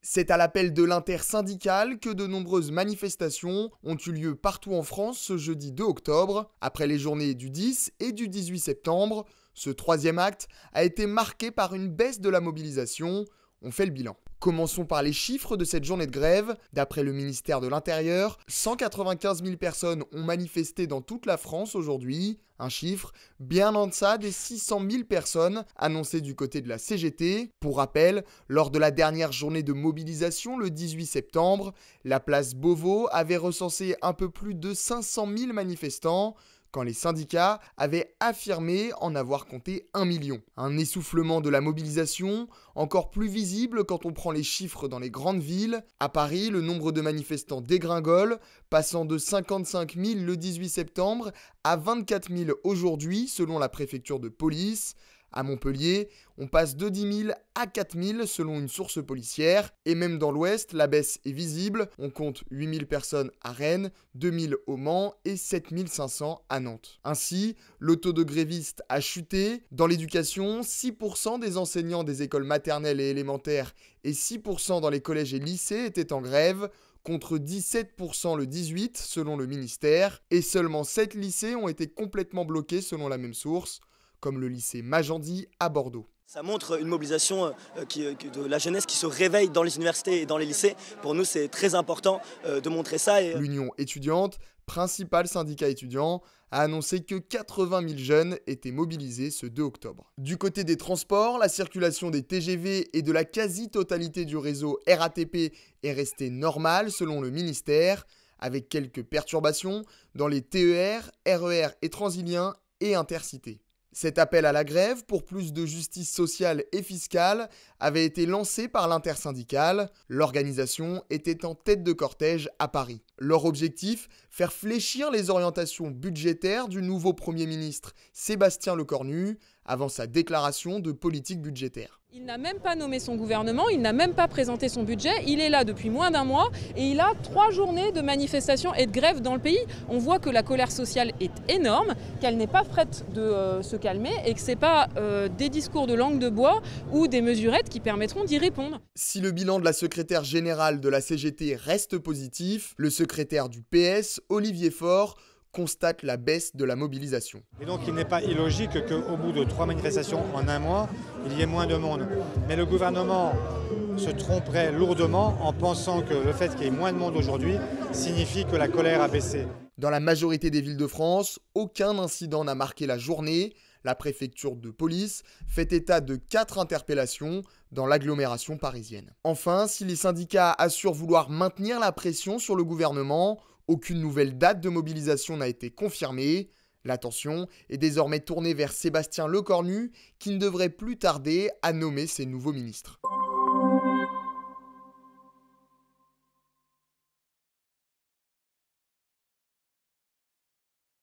C'est à l'appel de l'intersyndicale que de nombreuses manifestations ont eu lieu partout en France ce jeudi 2 octobre. Après les journées du 10 et du 18 septembre, ce troisième acte a été marqué par une baisse de la mobilisation. On fait le bilan. Commençons par les chiffres de cette journée de grève. D'après le ministère de l'Intérieur, 195 000 personnes ont manifesté dans toute la France aujourd'hui. Un chiffre bien en deçà des 600 000 personnes annoncées du côté de la CGT. Pour rappel, lors de la dernière journée de mobilisation le 18 septembre, la place Beauvau avait recensé un peu plus de 500 000 manifestants, quand les syndicats avaient affirmé en avoir compté 1 million. Un essoufflement de la mobilisation, encore plus visible quand on prend les chiffres dans les grandes villes. À Paris, le nombre de manifestants dégringole, passant de 55 000 le 18 septembre à 24 000 aujourd'hui, selon la préfecture de police. À Montpellier, on passe de 10 000 à 4 000 selon une source policière. Et même dans l'Ouest, la baisse est visible. On compte 8 000 personnes à Rennes, 2 000 au Mans et 7 500 à Nantes. Ainsi, le taux de grévistes a chuté. Dans l'éducation, 6% des enseignants des écoles maternelles et élémentaires et 6% dans les collèges et lycées étaient en grève, contre 17% le 18 selon le ministère. Et seulement 7 lycées ont été complètement bloqués selon la même source, comme le lycée Magendie à Bordeaux. Ça montre une mobilisation de la jeunesse qui se réveille dans les universités et dans les lycées. Pour nous, c'est très important de montrer ça. L'Union étudiante, principal syndicat étudiant, a annoncé que 80 000 jeunes étaient mobilisés ce 2 octobre. Du côté des transports, la circulation des TGV et de la quasi-totalité du réseau RATP est restée normale selon le ministère, avec quelques perturbations dans les TER, RER et Transiliens et Intercités. Cet appel à la grève pour plus de justice sociale et fiscale avait été lancé par l'intersyndicale. L'organisation était en tête de cortège à Paris. Leur objectif, faire fléchir les orientations budgétaires du nouveau Premier ministre Sébastien Lecornu avant sa déclaration de politique budgétaire. Il n'a même pas nommé son gouvernement, il n'a même pas présenté son budget, il est là depuis moins d'un mois et il a 3 journées de manifestations et de grève dans le pays. On voit que la colère sociale est énorme, qu'elle n'est pas prête de se calmer et que ce n'est pas des discours de langue de bois ou des mesurettes qui permettront d'y répondre. Si le bilan de la secrétaire générale de la CGT reste positif, le secrétaire du PS, Olivier Faure, constate la baisse de la mobilisation. Et donc il n'est pas illogique qu'au bout de 3 manifestations en un mois, il y ait moins de monde. Mais le gouvernement se tromperait lourdement en pensant que le fait qu'il y ait moins de monde aujourd'hui signifie que la colère a baissé. Dans la majorité des villes de France, aucun incident n'a marqué la journée. La préfecture de police fait état de 4 interpellations dans l'agglomération parisienne. Enfin, si les syndicats assurent vouloir maintenir la pression sur le gouvernement, aucune nouvelle date de mobilisation n'a été confirmée. L'attention est désormais tournée vers Sébastien Lecornu, qui ne devrait plus tarder à nommer ses nouveaux ministres.